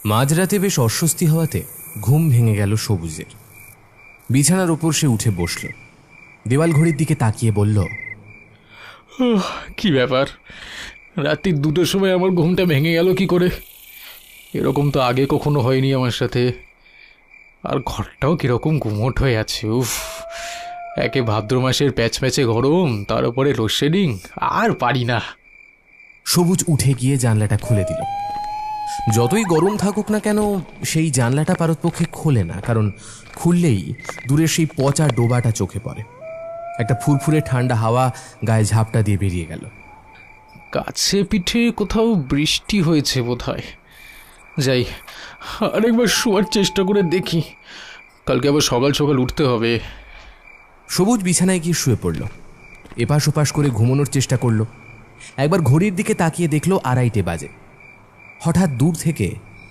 মাঝরাতে বেশ অস্বস্তি হওয়াতে ঘুম ভেঙে গেল সবুজের। বিছানার ওপর সে উঠে বসল, দেওয়াল ঘড়ির দিকে তাকিয়ে বলল, কি ব্যাপার, রাত্রি 2টোর সময় আমার ঘুমটা ভেঙে গেল কি করে? এরকম তো আগে কখনো হয়নি আমার সাথে। আর ঘরটাও কিরকম গুমোট হয়ে আছে। উফ, একে ভাদ্র মাসের প্যাচপ্যাচে গরম, তার উপরে লোডশেডিং, আর পারি না। সবুজ উঠে গিয়ে জানলাটা খুলে দিল। যতই গরম থাকুক না কেন, সেই জানলাটা পারতপক্ষে খোলে না, কারণ খুললেই দূরের সেই পচা ডোবাটা চোখে পড়ে। একটা ফুরফুরে ঠান্ডা হাওয়া গায়ে ঝাপটা দিয়ে বেরিয়ে গেল। কাছে পিঠে কোথাও বৃষ্টি হয়েছে বোধহয়। যাই, আরেকবার শোয়ার চেষ্টা করে দেখি, কালকে আবার সকাল সকাল উঠতে হবে। সবুজ বিছানায় গিয়ে শুয়ে পড়ল, এপাশ ওপাশ করে ঘুমানোর চেষ্টা করল। একবার ঘড়ির দিকে তাকিয়ে দেখল 2:30 বাজে। হঠাৎ দূর থেকে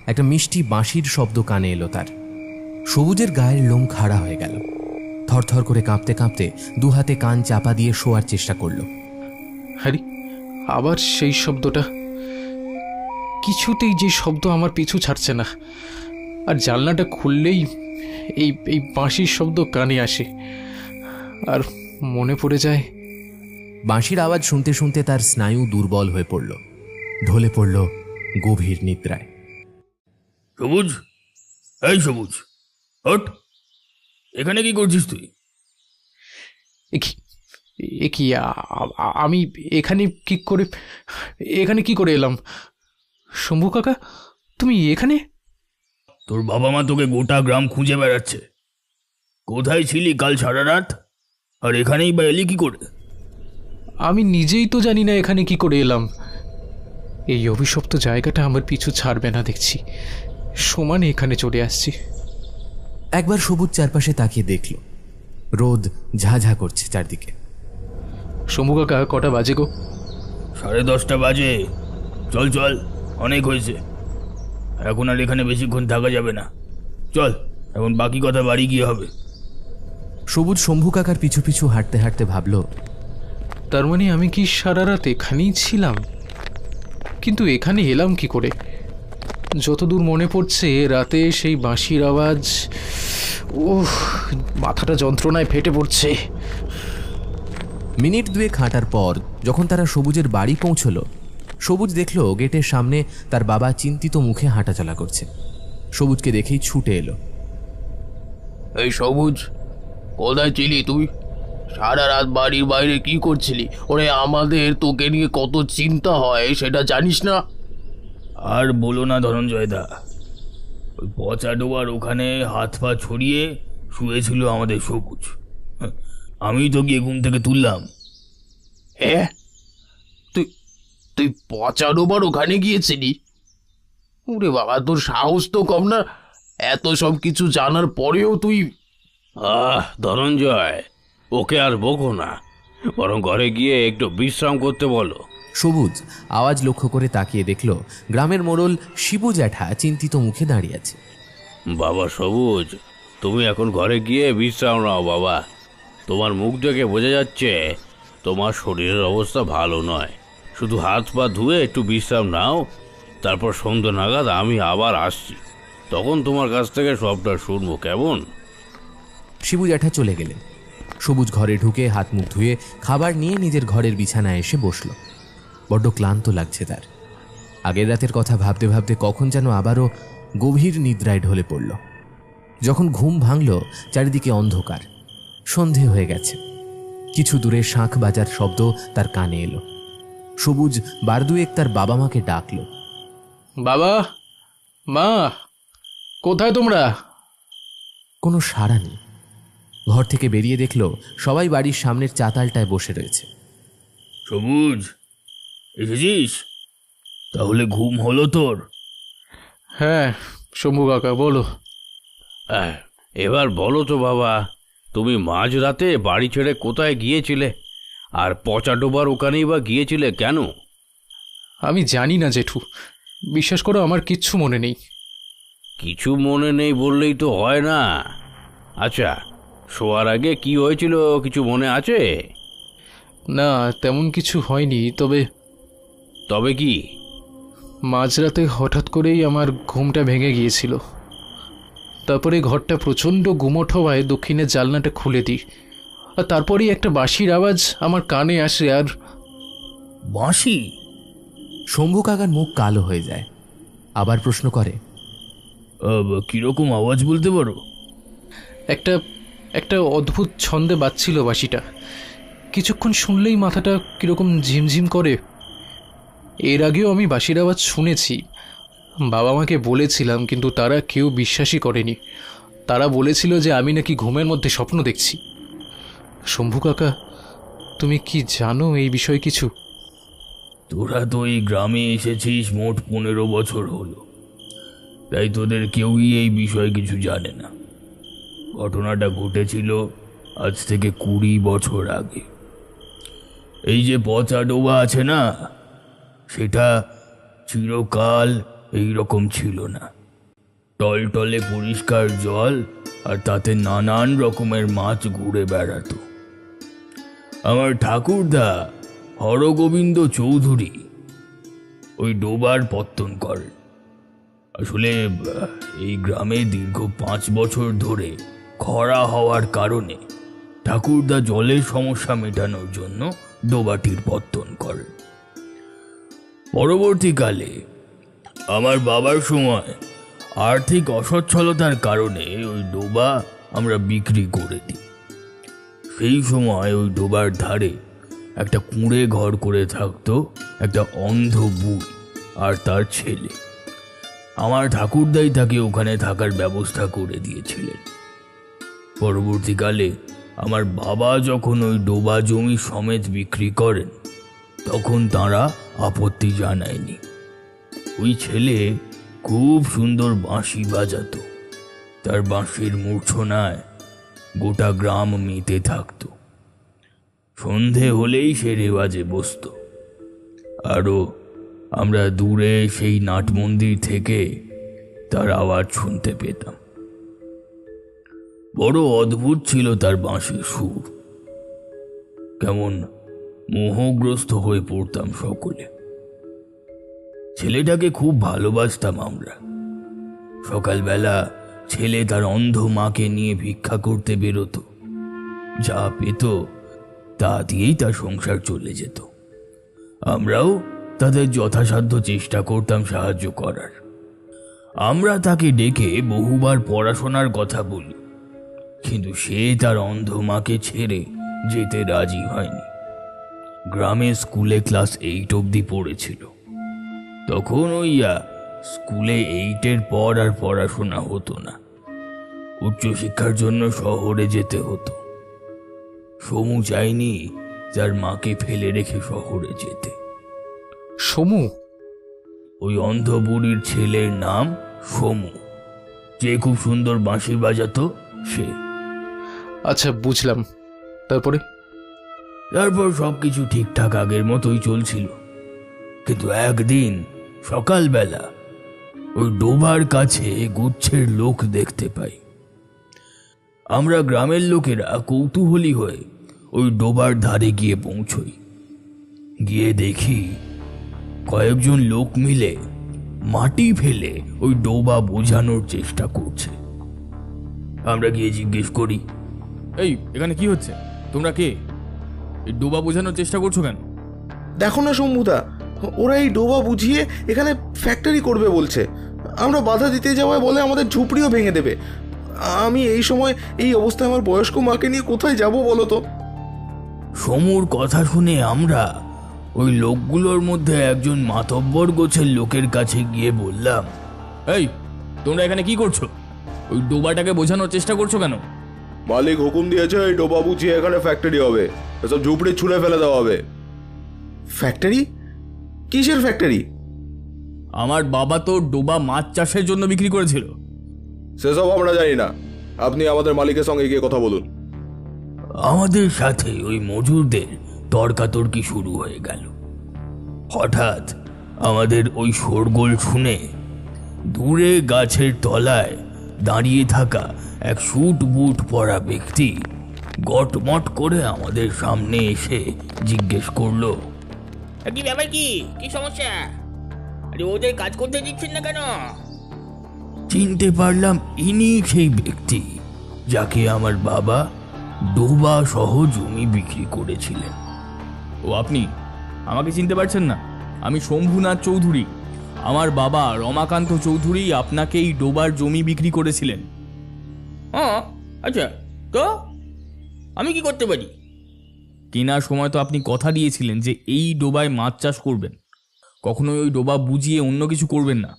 একটা মিষ্টি বাঁশির শব্দ কানে এলো তার। সবুজের গায়ের লোম খাড়া হয়ে গেল। থরথর করে কাঁপতে কাঁপতে দু হাতে কান চাপা দিয়ে শোয়ার চেষ্টা করল। হ্যাঁ, আবার সেই শব্দটা। কিছুতেই যে শব্দ আমার পিছু ছাড়ছে না, আর জানলাটা খুললেই এই এই বাঁশির শব্দ কানে আসে আর মনে পড়ে যায়। বাঁশির আওয়াজ শুনতে শুনতে তার স্নায়ু দুর্বল হয়ে পড়ল, ঢলে পড়ল গভীর নিদ্রায়। সবুজ, এই সবুজ, হট! এখানে কি করছিস তুই? আমি এখানে কি করে এলাম? শম্ভু কাকা, তুমি এখানে? তোর বাবা মা তোকে গোটা গ্রাম খুঁজে বেড়াচ্ছে। কোথায় ছিলি কাল সারা রাত, আর এখানেই বা এলি কি করে? আমি নিজেই তো জানি না এখানে কি করে এলাম। এই অভিশপ্ত জায়গাটা আমার পিছু ছাড়বে না দেখছি, সমানে এখানে চলে আসছি। একবার সবুজ চারপাশে তাকিয়ে দেখল, রোদ ঝাঝা করছে চারদিকে। শম্ভু কাকা, কটা বাজে গো? 10:30 বাজে। চল চল, অনেক হয়েছে, এখন আর এখানে বেশিক্ষণ থাকা যাবে না। চল, এখন বাকি কথা বাড়ি গিয়ে হবে। সবুজ শম্ভু কাকার পিছু পিছু হাঁটতে হাঁটতে ভাবল, তার মানে আমি কি সারা রাত এখানেই ছিলাম? কিন্তু এখানে এলাম কি করে? যতদূর মনে পড়ছে, রাতে সেই বাঁশির আওয়াজ, মাথাটা যন্ত্রণায় ফেটে পড়ছে। মিনিট 2 হাঁটার পর যখন তারা সবুজের বাড়ি পৌঁছল, সবুজ দেখল গেটের সামনে তার বাবা চিন্তিত মুখে হাঁটাচলা করছে। সবুজকে দেখেই ছুটে এলো। এই সবুজ, কোথায় ছিলি তুই? সারা রাত বাড়ির বাইরে কি করছিলি? ওরে, আমাদের তোকে নিয়ে কত চিন্তা হয় সেটা জানিস না? আর বলো না ধনঞ্জয় দা, ওই পচা ডোবার ওখানে হাত পা ছড়িয়ে শুয়েছিল আমাদের সবুজ। আমি তো গিয়ে ঘুম থেকে তুললাম। হ্যাঁ, তুই তুই পচা ডোবার ওখানে গিয়েছিলি? ওরে বাবা, তোর সাহস তো কম না, এত সব কিছু জানার পরেও তুই। ধনঞ্জয়, ওকে আর বকো না, বরং ঘরে গিয়ে একটু বিশ্রাম করতে বলো। সবুজ আওয়াজ লক্ষ্য করে তাকিয়ে দেখল গ্রামের মোড়ল শিবু জ্যাঠা চিন্তিত মুখে দাঁড়িয়ে আছে। বাবা সবুজ, তুমি এখন ঘরে গিয়ে বিশ্রাম নাও বাবা। তোমার মুখ দেখে বোঝা যাচ্ছে তোমার শরীরের অবস্থা ভালো নয়। শুধু হাত পা ধুয়ে একটু বিশ্রাম নাও, তারপর সন্ধ্যা নাগাদ আমি আবার আসছি, তখন তোমার কাছ থেকে সবটা শুনবো, কেমন? শিবু জ্যাঠা চলে গেলেন। সবুজ ঘরে ঢুকে হাত মুখ ধুয়ে খাবার নিয়ে নিজের ঘরের বিছানায় এসে বসল। বড্ড ক্লান্ত লাগছে তার। আগের রাতের কথা ভাবতে ভাবতে কখন যেন আবারও গভীর নিদ্রায় ঢলে পড়ল। যখন ঘুম ভাঙল, চারিদিকে অন্ধকার, সন্ধে হয়ে গেছে। কিছু দূরে শাঁখ বাজার শব্দ তার কানে এলো। সবুজ বার দুয়েক তার বাবা মাকে ডাকল। বাবা, মা, কোথায় তোমরা? কোনো সাড়া নেই। ঘর থেকে বেরিয়ে দেখল সবাই বাড়ির সামনের চাতালটায় বসে রয়েছে। সবুজ, এসেছিস? তাহলে ঘুম হলো তোর? হ্যাঁ শম্ভু কাকা, বলো। এবার বলো তো বাবা, তুমি মাঝরাতে বাড়ি ছেড়ে কোথায় গিয়েছিলে, আর পচা ডোবার ওখানেই বা গিয়েছিলে কেন? আমি জানি না জেঠু, বিশ্বাস করো আমার কিচ্ছু মনে নেই। কিছু মনে নেই বললেই তো হয় না। আচ্ছা, শোয়ার আগে কি হয়েছিল কিছু মনে আছে? না, তেমন কিছু হয়নি। তবে তবে কি? মাঝরাতে হঠাৎ করেই আমার ঘুমটা ভেঙে গিয়েছিল। তারপরে ঘরটা প্রচণ্ড গুমোট হওয়ায় দক্ষিণের জানলাটা খুলে দিই, আর তারপরেই একটা বাঁশির আওয়াজ আমার কানে আসে। আর বাঁশি? শম্ভু কাকার মুখ কালো হয়ে যায়, আবার প্রশ্ন করে, কিরকম আওয়াজ বলতে পারো? একটা একটা অদ্ভুত ছন্দে বাজছিল বাঁশিটা। কিছুক্ষণ শুনলেই মাথাটা কীরকম ঝিমঝিম করে। এর আগেও আমি বাঁশির আওয়াজ শুনেছি, বাবা মাকে বলেছিলাম, কিন্তু তারা কেউ বিশ্বাসই করেনি। তারা বলেছিল যে আমি নাকি ঘুমের মধ্যে স্বপ্ন দেখছি। শম্ভু কাকা, তুমি কি জানো এই বিষয়ে কিছু? তোরা তো এই গ্রামে এসেছিস মোট 15 বছর হলো, তাই তোদের কেউই এই বিষয়ে কিছু জানে না। ঘটনাটা ঘটেছিল আজ থেকে 20 বছর আগে। এই যে পচা ডোবা আছে না, সেটা চিরকাল এই রকম ছিল না। টলটলে পরিষ্কার জল, আর তাতে নানান রকমের মাছ ঘুরে বেড়াতো। আমার ঠাকুরদা হরগোবিন্দ চৌধুরী ওই ডোবার পত্তন করেন। আসলে এই গ্রামে দীর্ঘ 5 বছর ধরে খরা হওয়ার কারণে ঠাকুরদা জলের সমস্যা মেটানোর জন্য ডোবাটির পত্তন করেন। পরবর্তীকালে আমার বাবার সময় আর্থিক অসচ্ছলতার কারণে ওই ডোবা আমরা বিক্রি করে দিই। সেই সময় ওই ডোবার ধারে একটা কুঁড়ে ঘর করে থাকতো একটা অন্ধ বুড়ি আর তার ছেলে। আমার ঠাকুরদাই তাকে ওখানে থাকার ব্যবস্থা করে দিয়েছিলেন। পরবর্তীকালে আমার বাবা যখন ওই ডোবা জমি সমেত বিক্রি করেন, তখন তারা আপত্তি জানায়নি। ওই ছেলে খুব সুন্দর বাঁশি বাজাতো। তার বাঁশির মূর্ছনায় গোটা গ্রাম মেতে থাকতো। সন্ধে হলেই সে রেওয়াজে বসত। আরও আমরা দূরে সেই নাট মন্দির থেকে তার আওয়াজ শুনতে পেতাম। বড় অদ্ভুত ছিল তার বাঁশির সুর। কেমন মোহগ্রস্ত হয়ে পড়তাম সকলে। ছেলেটাকে খুব ভালোবাসতাম আমরা। সকালবেলা ছেলে তার অন্ধ মাকে নিয়ে ভিক্ষা করতে বেরোতো। যা পেত তা দিয়েই তার সংসার চলে যেত। আমরাও তাদের যথাসাধ্য চেষ্টা করতাম সাহায্য করার। আমরা তাকে ডেকে বহুবার পড়াশোনার কথা বলি, কিন্তু সে তার অন্ধ মাকে ছেড়ে যেতে রাজি হয়নি। গ্রামে স্কুলে ক্লাস 8 অবধি পড়েছিল। তখন স্কুলে 8-এর পর আর পড়াশোনা হতো না। উচ্চশিক্ষার জন্য শহরে যেতে হতো। সমু চায়নি তার মাকে ফেলে রেখে শহরে যেতে। সমু? ওই অন্ধ বুড়ির ছেলের নাম সমু, যে খুব সুন্দর বাঁশি বাজাতো সে। আচ্ছা, বুঝলাম। তারপর সবকিছু ঠিকঠাক আগের মতোই চলছিল। কিন্তু একদিন সকালবেলা ওই ডোবার কাছে গুচ্ছের লোক দেখতে পাই। আমরা গ্রামের লোকেরা কৌতূহলী হয়ে ওই ডোবার ধারে গিয়ে পৌঁছই। গিয়ে দেখি কয়েকজন লোক মিলে মাটি ফেলে ওই ডোবা বোঝানোর চেষ্টা করছে। আমরা গিয়ে জিজ্ঞেস করি, এই এখানে কি হচ্ছে? তোমরা কে? এই ডোবা বোঝানোর চেষ্টা করছো কেন? দেখো না শম্ভুদা, ওরা এই ডোবা বুঝিয়ে এখানে ফ্যাক্টরি করবে বলছে। আমরা বাধা দিতে যাওয়ায় বলে আমাদের ঝুপড়িও ভেঙে দেবে। আমি এই সময় এই অবস্থায় আমার বয়স্ক মাকে নিয়ে কোথায় যাব বলো তো? সমুর কথা শুনে আমরা ওই লোকগুলোর মধ্যে একজন মাতব্বর গোছের লোকের কাছে গিয়ে বললাম, এই তোমরা এখানে কি করছো? ওই ডোবাটাকে বোঝানোর চেষ্টা করছো কেন? মালিক হুকুম দিয়েছে এই ডোবা বুঝিয়ে এখানে ফ্যাক্টরি হবে, এসব ঝুপড়ি ছুঁড়ে ফেলে দেওয়া হবে। ফ্যাক্টরি? কিসের ফ্যাক্টরি? আমার বাবা তো ডোবা মাছ চাষের জন্য বিক্রি করেছিল। সেসব আমরা জানি না, আপনি আমাদের মালিকের সঙ্গে গিয়ে কথা বলুন। আমাদের সাথে ওই মজুরদের তর্কাতর্কি শুরু হয়ে গেল। হঠাৎ আমাদের ওই শোরগোল শুনে দূরে গাছের তলায় দাঁড়িয়ে থাকা এক স্যুট বুট পরা ব্যক্তি গটমট করে আমাদের সামনে এসে জিজ্ঞেস করলো, কি ব্যাপার? কি কি সমস্যা? আরে ওদের কাজ করতে দিচ্ছেন না কেন? চিনতে পারলাম ইনি সেই ব্যক্তি যাকে আমার বাবা ডোবা সহ জমি বিক্রি করেছিলেন। ও আপনি আমাকে চিনতে পারছেন না? আমি শম্ভুনাথ চৌধুরী। আমার বাবা রমাকান্ত চৌধুরী আপনাকে এই ডোবার জমি বিক্রি করেছিলেন। হ্যাঁ, আচ্ছা, তো আমি কি করতে পারি? কেনার সময় তো আপনি কথা দিয়েছিলেন যে এই ডোবায় মাছ চাষ করবেন, কখনোই ওই ডোবা বুঝিয়ে অন্য কিছু করবেন না।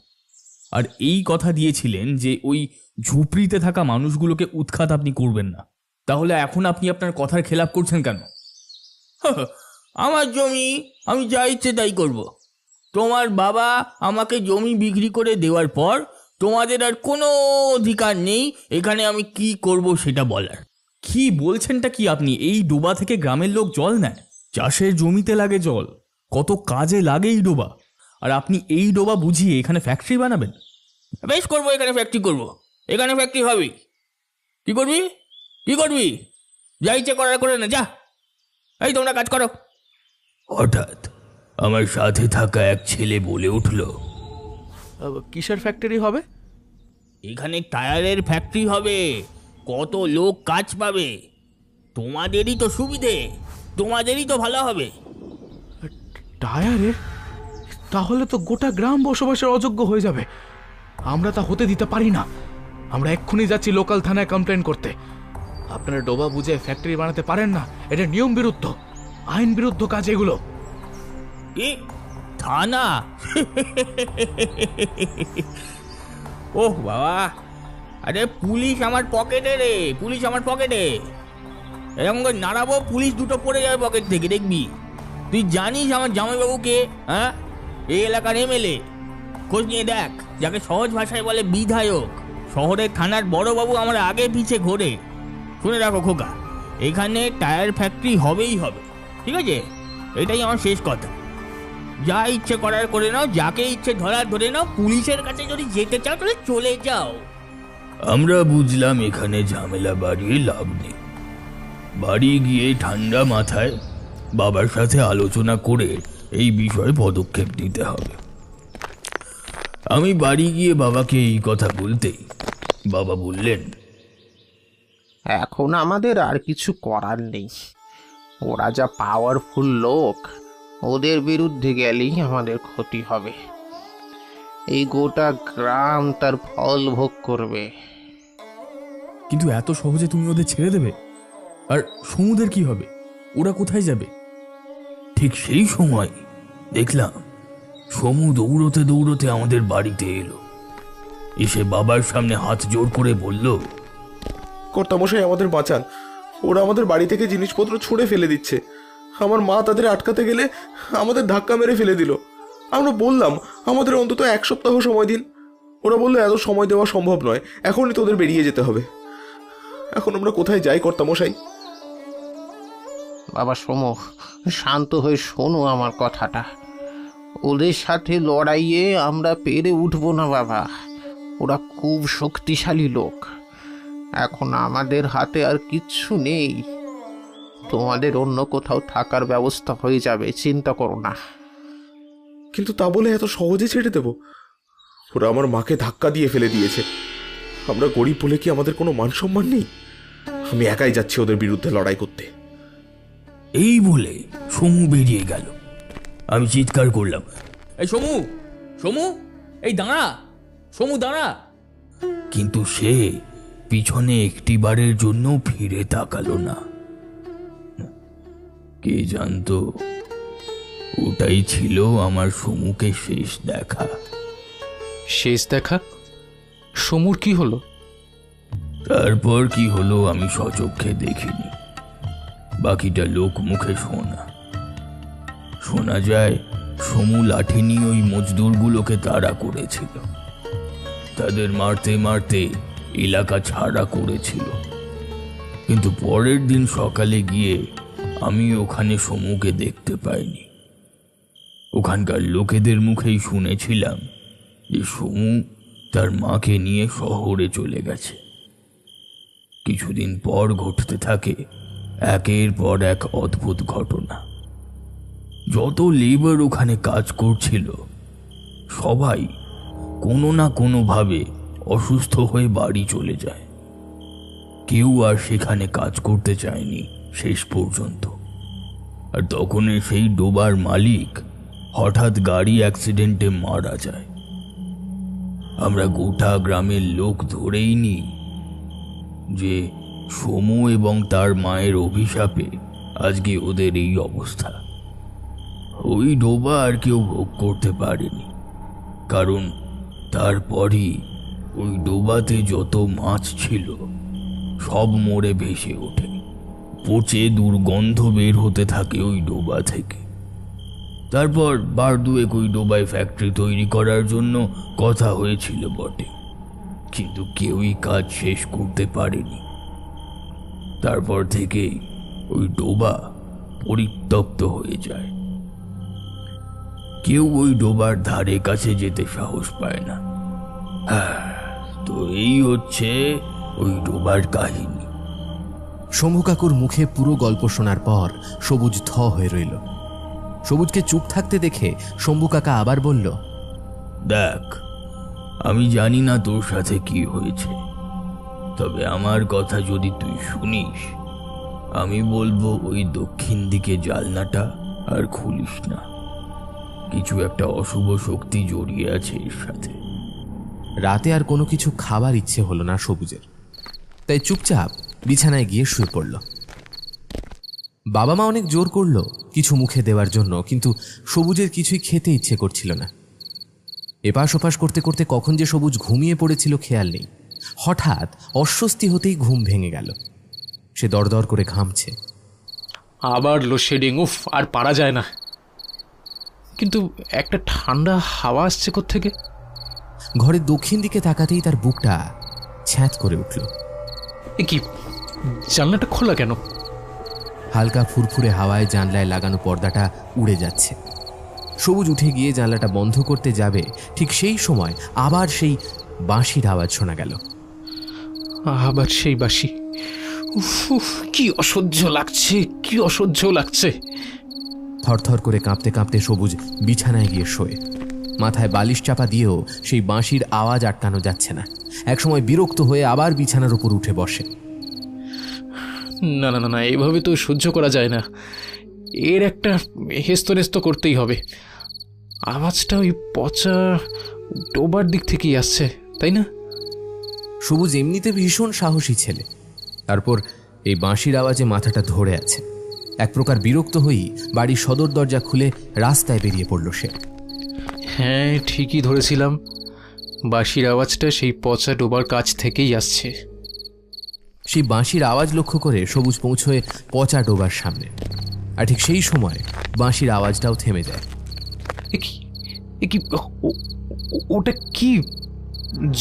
আর এই কথা দিয়েছিলেন যে ওই ঝুপড়িতে থাকা মানুষগুলোকে উৎখাত আপনি করবেন না। তাহলে এখন আপনি আপনার কথার খেলাপ করছেন কেন? আমার জমি আমি যা ইচ্ছে তাই করব। তোমার বাবা আমাকে জমি বিক্রি করে দেওয়ার পর তোমাদের আর কোনো অধিকার নেই এখানে আমি কি করব সেটা বলার। কি বলছেনটা কি আপনি? এই ডোবা থেকে গ্রামের লোক জল নেয়, চাষের জমিতে লাগে জল, কত কাজে লাগে এই ডোবা। আর আপনি এই ডোবা বুঝিয়ে এখানে ফ্যাক্টরি বানাবেন? বেশ করবো, এখানে ফ্যাক্টরি করব, এখানে ফ্যাক্টরি হবে। কি করবি? কি করবি? যা ইচ্ছে করার করে না, যা। এই তোমরা কাজ করো। হঠাৎ আমার সাথে থাকা এক ছেলে বলে উঠল, কিসের ফ্যাক্টরি হবে? এখানে টায়ারের ফ্যাক্টরি হবে, কত লোক কাজ পাবে, তোমাদেরই তো সুবিধে, তোমাদেরই তো ভালো হবে। টায়ারের? তাহলে তো গোটা গ্রাম বসবাসের অযোগ্য হয়ে যাবে। আমরা তা হতে দিতে পারি না। আমরা এক্ষুনি যাচ্ছি লোকাল থানায় কমপ্লেন করতে। আপনারা ডোবা বুঝে ফ্যাক্টরি বানাতে পারেন না, এটা নিয়ম বিরুদ্ধ, আইন বিরুদ্ধ কাজ এগুলো। কি থানা? ওহ বাবা, আরে পুলিশ আমার পকেটে রে, পুলিশ আমার পকেটে। এরকম করে নাড়াবো, পুলিশ দুটো পড়ে যাবে পকেট থেকে, দেখবি। তুই জানিস আমার জামাইবাবুকে? হ্যাঁ, এই এলাকার এমএলএ, খোঁজ নিয়ে দেখ, যাকে সহজ ভাষায় বলে বিধায়ক। শহরের থানার বড়বাবু আমার আগে পিছে ঘোরে। শুনে রাখো খোকা, এখানে টায়ার ফ্যাক্টরি হবেই হবে, ঠিক আছে? এটাই আমার শেষ কথা। যা ইচ্ছে করার করে নাও, যাকে ইচ্ছে ধরার ধরে নাও, পুলিশের কাছে যদি যেতে চাও তাহলে চলে যাও। আমরা বুঝলাম এখানে ঝামেলা বাড়িয়ে লাভ নেই। বাড়ি গিয়ে ঠান্ডা মাথায় বাবার সাথে আলোচনা করে এই বিষয়ে পদক্ষেপ নিতে হবে। আমি বাড়ি গিয়ে বাবাকে এই কথা বলতেই বাবা বললেন, এখন আমাদের আর কিছু করার নেই। ওরা যা পাওয়ারফুল লোক, ওদের বিরুদ্ধে গেলেই আমাদের ক্ষতি হবে। এই গোটা গ্রাম তার ফল ভোগ করবে। কিন্তু এত সহজে তুমি ওদের ছেড়ে দেবে? আর সমুদের কি হবে? ওরা কোথায় যাবে? ঠিক সেই সময় দেখলাম সমু দৌড়তে দৌড়তে আমাদের বাড়িতে এলো। এসে বাবার সামনে হাত জোড় করে বলল, কর্তামশাই, আমাদের বাঁচান। ওরা আমাদের বাড়ি থেকে জিনিসপত্র ছুঁড়ে ফেলে দিচ্ছে। আমার মা তাদের আটকাতে গেলে আমাদের ধাক্কা মেরে ফেলে দিল। আমরা বললাম আমাদের অন্তত 1 সপ্তাহ সময় দিন। ওরা বললো এত সময় দেওয়া সম্ভব নয়, এখনই তোদের বেরিয়ে যেতে হবে। এখন আমরা কোথায় যাই কর্তামশাই? বাবা সোমু, শান্ত হয়ে শোনো আমার কথাটা। ওদের সাথে লড়াইয়ে আমরা পেরে উঠবো না বাবা। ওরা খুব শক্তিশালী লোক। এখন আমাদের হাতে আর কিচ্ছু নেই। তোমাদের অন্য কোথাও থাকার ব্যবস্থা হয়ে যাবে, চিন্তা করো না। কিন্তু তা বলে এত সহজে ছেড়ে দেব? ওরা আমার মাকে ধাক্কা দিয়ে ফেলে দিয়েছে। আমরা গরিব বলে কি আমাদের কোনো মান সম্মান নেই? আমি একাই যাচ্ছি ওদের বিরুদ্ধে লড়াই করতে। এই বলে সমু বেরিয়ে গেল। আমি চিৎকার করলাম, এই সমু, সমু, এই দাঁড়া, সমু দাঁড়া। কিন্তু সে পিছনে একটিবারের জন্য ফিরে তাকালো না। কে জানতো ওটাই ছিল আমার সমুকে শেষ দেখা। শেষ দেখা? সমুর কি হলো? তারপর কি হলো আমি সচক্ষে দেখিনি, বাকিটা লোক মুখে শোনা। শোনা যায় সমু লাঠি নিয়ে ওই মজদুরগুলোকে তাড়া করেছিল, তাদের মারতে মারতে এলাকা ছাড়া করেছিল। কিন্তু পরের দিন সকালে গিয়ে আমি ওখানে সমুকে দেখতে পাইনি। ওখানকার লোকেদের মুখেই শুনেছিলাম যে সমু তার মাকে নিয়ে শহরে চলে গেছে। কিছুদিন পর ঘটতে থাকে একের পর এক অদ্ভুত ঘটনা। যত লেবার ওখানে কাজ করছিল সবাই কোনো না কোনোভাবে অসুস্থ হয়ে বাড়ি চলে যায়। কেউ আর সেখানে কাজ করতে চায়নি শেষ পর্যন্ত। আর তখনই সেই ডোবার মালিক হঠাৎ গাড়ি অ্যাক্সিডেন্টে মারা যায়। আমরা গোটা গ্রামের লোক ধরেই নিই যে সমু এবং তার মায়ের অভিশাপে আজকে ওদের এই অবস্থা। ওই ডোবা আর কেউ ভোগ করতে পারেনি, কারণ তারপরই ওই ডোবাতে যত মাছ ছিল সব মরে ভেসে ওঠে। পচে দুর্গন্ধ বের হতে থাকে ওই ডোবা থেকে। তারপর বার দুয়েক ওই ডোবায় ফ্যাক্টরি তৈরি করার জন্য কথা হয়েছিল বটে, কিন্তু কেউই কাজ শেষ করতে পারেনি। তারপর থেকে ওই ডোবা পরিত্যক্ত হয়ে যায়। কেউ ওই ডোবার ধারে কাছে যেতে সাহস পায় না। তো এই হচ্ছে ওই ডোবার কাহিনী। শম্ভু কাকুর মুখে পুরো গল্প শোনার পর সবুজ থ হয়ে রইল। সবুজকে চুপ থাকতে দেখে শম্ভু কাকা আবার বলল, দেখ, আমি জানি না তোর সাথে কি হয়েছে, তবে আমার কথা যদি তুই শুনিস, আমি বলবো ওই দক্ষিণ দিকে জানলাটা আর খুলিস না। কিছু একটা অশুভ শক্তি জড়িয়ে আছে এর সাথে। রাতে আর কোনো কিছু খাবার ইচ্ছে হলো না সবুজের, তাই চুপচাপ বিছানায় গিয়ে শুয়ে পড়ল। বাবা মা অনেক জোর করলো কিছু মুখে দেওয়ার জন্য, কিন্তু সবুজের কিছুই খেতে ইচ্ছে করছিল না। এপাশ ওপাশ করতে করতে কখন যে সবুজ ঘুমিয়ে পড়েছিল খেয়াল নেই। হঠাৎ অস্বস্তি হতেই ঘুম ভেঙে গেল। সে দরদর করে ঘামছে। আবার লোডশেডিং, উফ, আর পারা যায় না। কিন্তু একটা ঠান্ডা হাওয়া আসছে কোত্থেকে? ঘরের দক্ষিণ দিকে তাকাতেই তার বুকটা ছ্যাঁত করে উঠল। এ কি, জানলাটা খোলা কেন? হালকা ফুরফুরে হাওয়ায় জানলায় লাগানো পর্দাটা উড়ে যাচ্ছে। সবুজ উঠে গিয়ে জানলাটা বন্ধ করতে যাবে, ঠিক সেই সময় আবার সেই বাঁশির আওয়াজ শোনা গেল। আবার সেই বাঁশি। উফ উফ, কি অসহ্য লাগছে, কি অসহ্য লাগছে। থরথর করে কাঁপতে কাঁপতে সবুজ বিছানায় গিয়ে শোয়। মাথায় বালিশ চাপা দিয়েও সেই বাঁশির আওয়াজ আটকানো যাচ্ছে না। একসময় বিরক্ত হয়ে আবার বিছানার উপর উঠে বসে। না না না না, এইভাবে তো সহ্য করা যায় না। এর একটা হেস্তনেস্ত করতেই হবে। আওয়াজটা ওই পচা ডোবার দিক থেকেই আসছে, তাই না? সবুজ এমনিতে ভীষণ সাহসী ছেলে, তারপর এই বাঁশির আওয়াজে মাথাটা ধরে আছে। এক প্রকার বিরক্ত হয়েই বাড়ির সদর দরজা খুলে রাস্তায় বেরিয়ে পড়ল সে। হ্যাঁ, ঠিকই ধরেছিলাম, বাঁশির আওয়াজটা সেই পচা ডোবার কাছ থেকেই আসছে। সেই বাঁশির আওয়াজ লক্ষ্য করে সবুজ পৌঁছয় পচা ডোবার সামনে। আর ঠিক সেই সময় বাঁশির আওয়াজটাও থেমে যায়। এ কি, ওটা কি?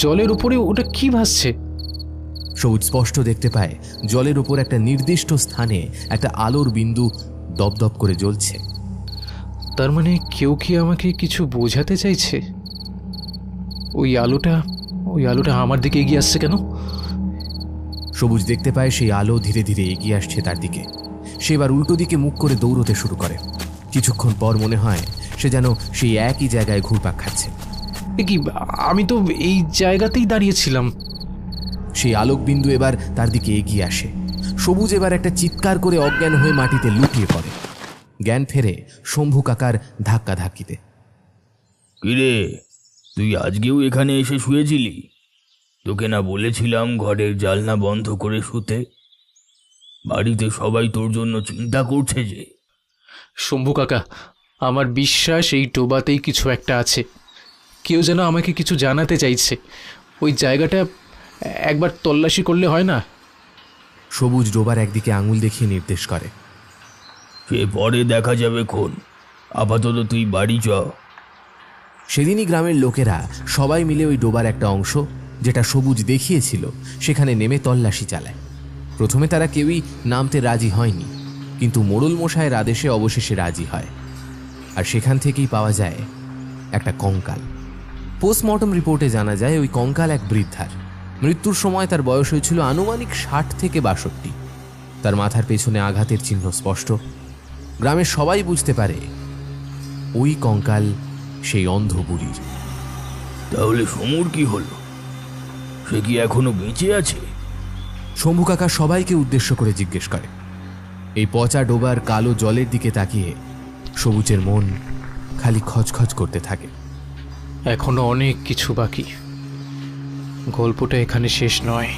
জলের উপরে ওটা কি ভাসছে? সবুজ স্পষ্ট দেখতে পায় জলের উপর একটা নির্দিষ্ট স্থানে একটা আলোর বিন্দু দপদপ করে জ্বলছে। তার মানে কেউ কি আমাকে কিছু বোঝাতে চাইছে? ওই আলোটা আমার দিকে এগিয়ে আসছে কেন? সবুজ দেখতে পায় সেই আলো ধীরে ধীরে এগিয়ে আসছে তার দিকে। সে এবার উল্টো দিকে মুখ করে দৌড়তে শুরু করে। কিছুক্ষণ পর মনে হয় সে যেন সেই একই জায়গায় ঘুরপাক খাচ্ছে। এ কি, আমি তো এই জায়গাতেই দাঁড়িয়েছিলাম। সেই আলোক বিন্দু এবার তার দিকে এগিয়ে আসে। সবুজ এবার একটা চিৎকার করে অজ্ঞান হয়ে মাটিতে লুটিয়ে পড়ে। জ্ঞান ফেরে শম্ভু কাকার ধাক্কা ধাক্কিতে। কিরে, তুই আজকেও এখানে এসে শুয়েছিলি? তোকে না বলেছিলাম ঘরের জানলা বন্ধ করে শুতে? বাড়িতে সবাই তোর জন্য চিন্তা করছে যে। শম্ভু কাকা, আমার বিশ্বাস এই ডোবাতেই কিছু একটা আছে। কেউ যেন আমাকে কিছু জানাতে চাইছে। ওই জায়গাটা একবার তল্লাশি করলে হয় না? সবুজ ডোবার একদিকে আঙুল দেখিয়ে নির্দেশ করে। সে পরে দেখা যাবে খন, আপাতত তুই বাড়ি চ। সেদিনই গ্রামের লোকেরা সবাই মিলে ওই ডোবার একটা অংশ, যেটা সবুজ দেখিয়েছিল, সেখানে নেমে তল্লাশি চালায়। প্রথমে তারা কেউই নামতে রাজি হয়নি, কিন্তু মোড়ল মশাইয়ের আদেশে অবশেষে রাজি হয়। আর সেখান থেকেই পাওয়া যায় একটা কঙ্কাল। পোস্টমর্টম রিপোর্টে জানা যায় ওই কঙ্কাল এক বৃদ্ধার। মৃত্যুর সময় তার বয়স হয়েছিল আনুমানিক 60 থেকে 62। তার মাথার পেছনে আঘাতের চিহ্ন স্পষ্ট। গ্রামের সবাই বুঝতে পারে ওই কঙ্কাল সেই অন্ধ বুড়ির। তাহলে সমুর কি হলো? সে কি এখনো বেঁচে আছে? শম্ভু কাকা সবাইকে উদ্দেশ্য করে জিজ্ঞেস করে। এই পচা ডোবার কালো জলের দিকে তাকিয়ে সবুজের মন খালি খচখচ করতে থাকে। এখনো অনেক কিছু বাকি, গল্পটা এখানে শেষ নয়।